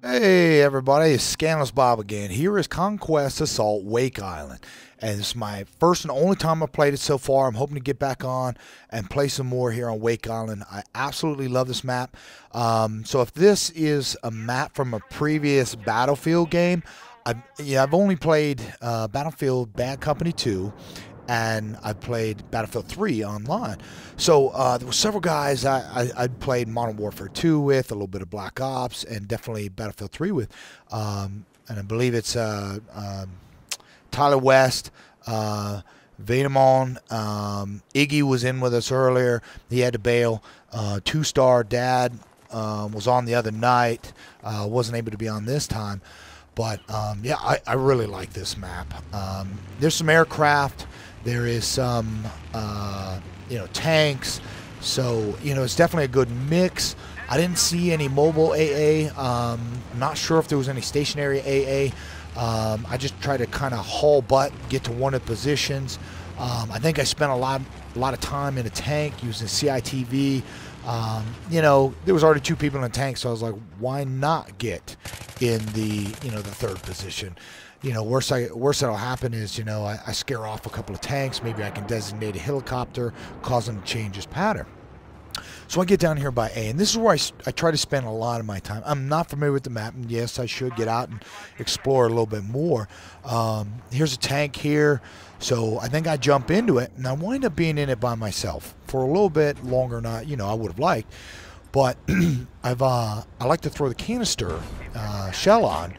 Hey everybody, it's Scandalous Bob again. Here is Conquest Assault Wake Island. And this is my first and only time I've played it so far. I'm hoping to get back on and play some more here on Wake Island. I absolutely love this map. So if this is a map from a previous Battlefield game, I've only played Battlefield Bad Company 2. And I played Battlefield 3 online. So there were several guys I played Modern Warfare 2 with, a little bit of Black Ops, and definitely Battlefield 3 with. And I believe it's Tyler West, Vanemon, Iggy was in with us earlier. He had to bail. Two-Star Dad was on the other night. Wasn't able to be on this time. But, yeah, I really like this map. There's some aircraft. There is some, tanks. So, it's definitely a good mix. I didn't see any mobile AA. I'm not sure if there was any stationary AA. I just tried to kind of haul butt, get to one of the positions. I think I spent a lot of time in a tank using CITV. There was already two people in the tank, so I was like, why not get in the third position? Worst that'll happen is, I scare off a couple of tanks. Maybe I can designate a helicopter, cause him to change his pattern. So I get down here by A, and this is where I try to spend a lot of my time. I'm not familiar with the map, and yes, I should get out and explore a little bit more. Here's a tank here, so I think I jump into it, and I wind up being in it by myself for a little bit longer than I would have liked. But I like to throw the canister shell on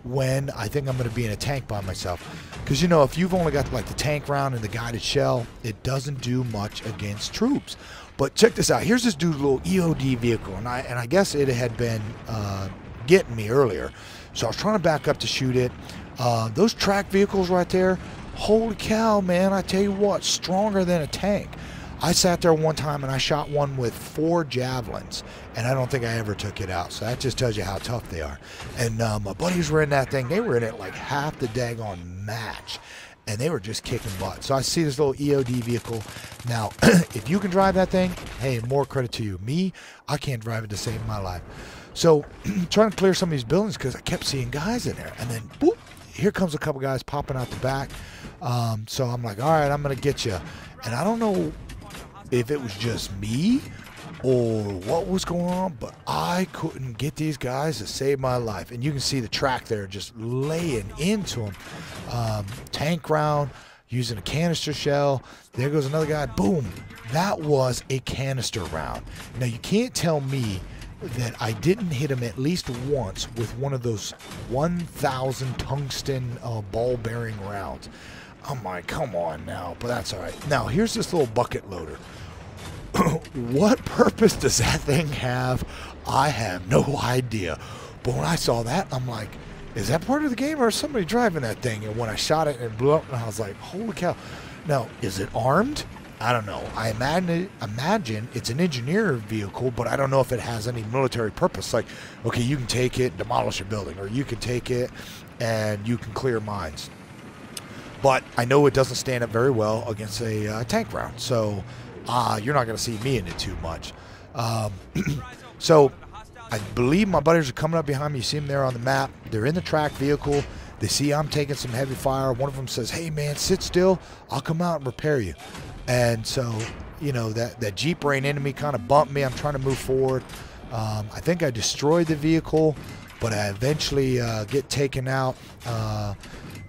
when I think I'm going to be in a tank by myself. Because, if you've only got like the tank round and the guided shell, it doesn't do much against troops. But check this out. Here's this dude's little EOD vehicle, and I guess it had been getting me earlier. So I was trying to back up to shoot it. Those track vehicles right there, holy cow, man, I tell you what, stronger than a tank. I sat there one time and I shot one with 4 javelins, and I don't think I ever took it out. So that just tells you how tough they are. And my buddies were in that thing. They were in it like half the daggone match, and they were just kicking butt. So I see this little EOD vehicle. Now, if you can drive that thing, hey, more credit to you. Me, I can't drive it to save my life. So trying to clear some of these buildings because I kept seeing guys in there. And then, boop, here comes a couple guys popping out the back. So I'm like, all right, I'm going to get you. And I don't know if it was just me or what was going on, but I couldn't get these guys to save my life. And you can see the track there just laying into them. Tank round, using a canister shell. There goes another guy. Boom. That was a canister round. Now, you can't tell me that I didn't hit him at least once with one of those 1,000 tungsten ball-bearing rounds. I'm like, come on now, but that's all right. Now, here's this little bucket loader. What purpose does that thing have? I have no idea. But when I saw that, I'm like, is that part of the game or is somebody driving that thing? And when I shot it and it blew up, and I was like, holy cow. Now, is it armed? I don't know. I imagine it's an engineer vehicle, but I don't know if it has any military purpose. Like, okay, you can take it, demolish a building, or you can take it and you can clear mines. But I know it doesn't stand up very well against a tank round. So you're not going to see me in it too much. So I believe my buddies are coming up behind me. You see them there on the map. They're in the track vehicle. They see I'm taking some heavy fire. One of them says, hey, man, sit still. I'll come out and repair you. And so, that Jeep ran into me, kind of bumped me. I'm trying to move forward. I think I destroyed the vehicle, but I eventually get taken out.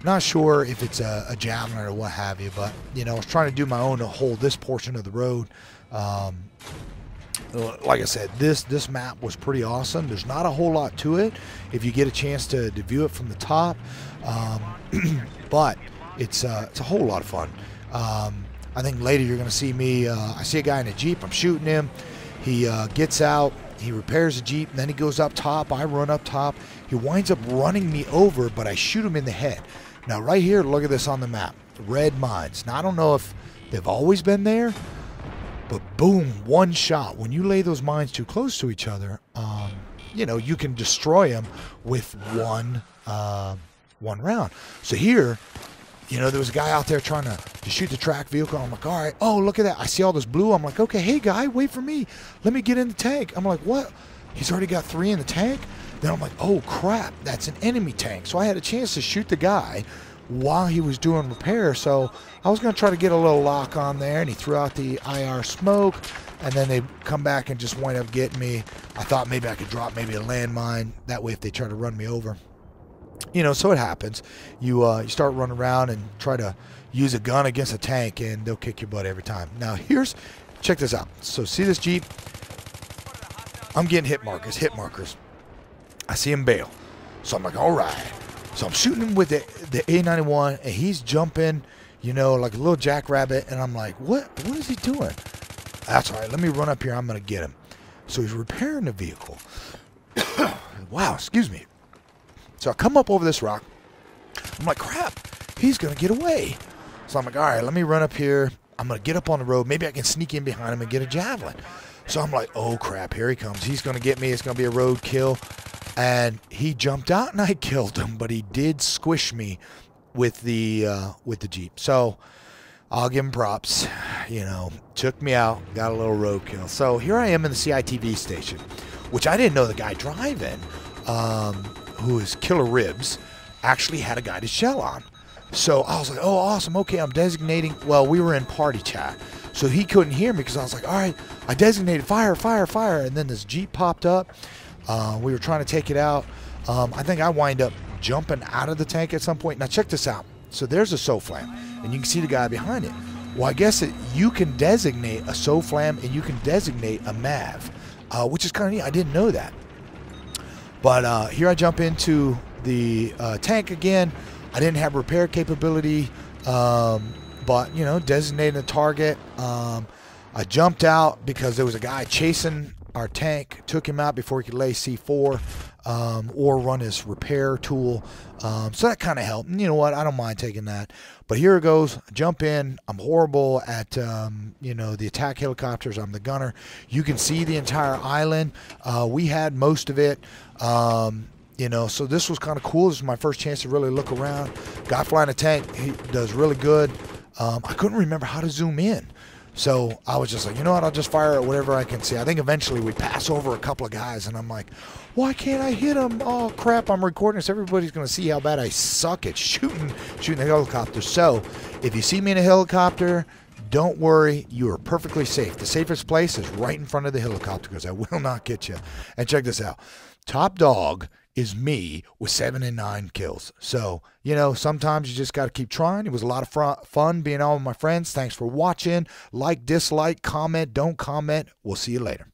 Not sure if it's a javelin or what have you, but, I was trying to do my own to hold this portion of the road. Like I said, this map was pretty awesome. There's not a whole lot to it if you get a chance to view it from the top, but it's a whole lot of fun. I think later you're going to see me. I see a guy in a Jeep. I'm shooting him. He gets out. He repairs the Jeep. And then he goes up top. I run up top. He winds up running me over, but I shoot him in the head. Now, right here, look at this on the map. Red mines. Now, I don't know if they've always been there, but boom, one shot. When you lay those mines too close to each other, you can destroy them with one one round. So here, you know, there was a guy out there trying to shoot the track vehicle. I'm like, all right, oh, look at that. I see all this blue. I'm like, okay, hey, guy, wait for me. Let me get in the tank. I'm like, what? He's already got 3 in the tank? Then I'm like, oh, crap, that's an enemy tank. So I had a chance to shoot the guy while he was doing repair. So I was going to try to get a little lock on there, and he threw out the IR smoke, and then they come back and just wind up getting me. I thought maybe I could drop maybe a landmine. That way if they try to run me over. You know, so it happens. You start running around and try to use a gun against a tank, and they'll kick your butt every time. Now, check this out. So see this Jeep? I'm getting hit markers. I see him bail. So I'm like, all right. So I'm shooting him with the A91, and he's jumping, you know, like a little jackrabbit. And I'm like, what is he doing? That's all right. Let me run up here. I'm going to get him. So he's repairing the vehicle. Wow, excuse me. So I come up over this rock. I'm like, crap, he's going to get away. So I'm like, all right, let me run up here. I'm going to get up on the road. Maybe I can sneak in behind him and get a javelin. So I'm like, oh, crap, here he comes. He's going to get me. It's going to be a road kill. And he jumped out, and I killed him. But he did squish me with the Jeep. So I'll give him props. You know, took me out, got a little road kill. So here I am in the CITV station, which I didn't know the guy driving, who is Killer Ribs, actually had a guided shell on. So I was like, oh, awesome. Okay, I'm designating. Well, we were in party chat, so he couldn't hear me because I was like, all right, I designated fire, fire, fire. And then this Jeep popped up. We were trying to take it out. I think I wind up jumping out of the tank at some point. Now, check this out. So there's a SOFLAM, and you can see the guy behind it. Well, I guess you can designate a SOFLAM and you can designate a MAV, which is kind of neat. I didn't know that. But here I jump into the tank again. I didn't have repair capability, but, you know, designating a target. I jumped out because there was a guy chasing our tank, took him out before he could lay C4 or run his repair tool. So that kind of helped. And you know what? I don't mind taking that. But here it goes. Jump in. I'm horrible at, you know, the attack helicopters. I'm the gunner. You can see the entire island. We had most of it. You know, so this was kind of cool. This was my first chance to really look around. Guy flying a tank, he does really good. I couldn't remember how to zoom in. So I was just like, you know what, I'll just fire at whatever I can see. I think eventually we pass over a couple of guys, and I'm like, why can't I hit them? Oh, crap, I'm recording this. Everybody's going to see how bad I suck at shooting the helicopter. So if you see me in a helicopter, don't worry, you are perfectly safe. The safest place is right in front of the helicopter because I will not get you. And check this out. Top dog is me with 7 and 9 kills. So, you know, sometimes you just got to keep trying. It was a lot of fun being on with my friends. Thanks for watching. Like, dislike, comment, don't comment. We'll see you later.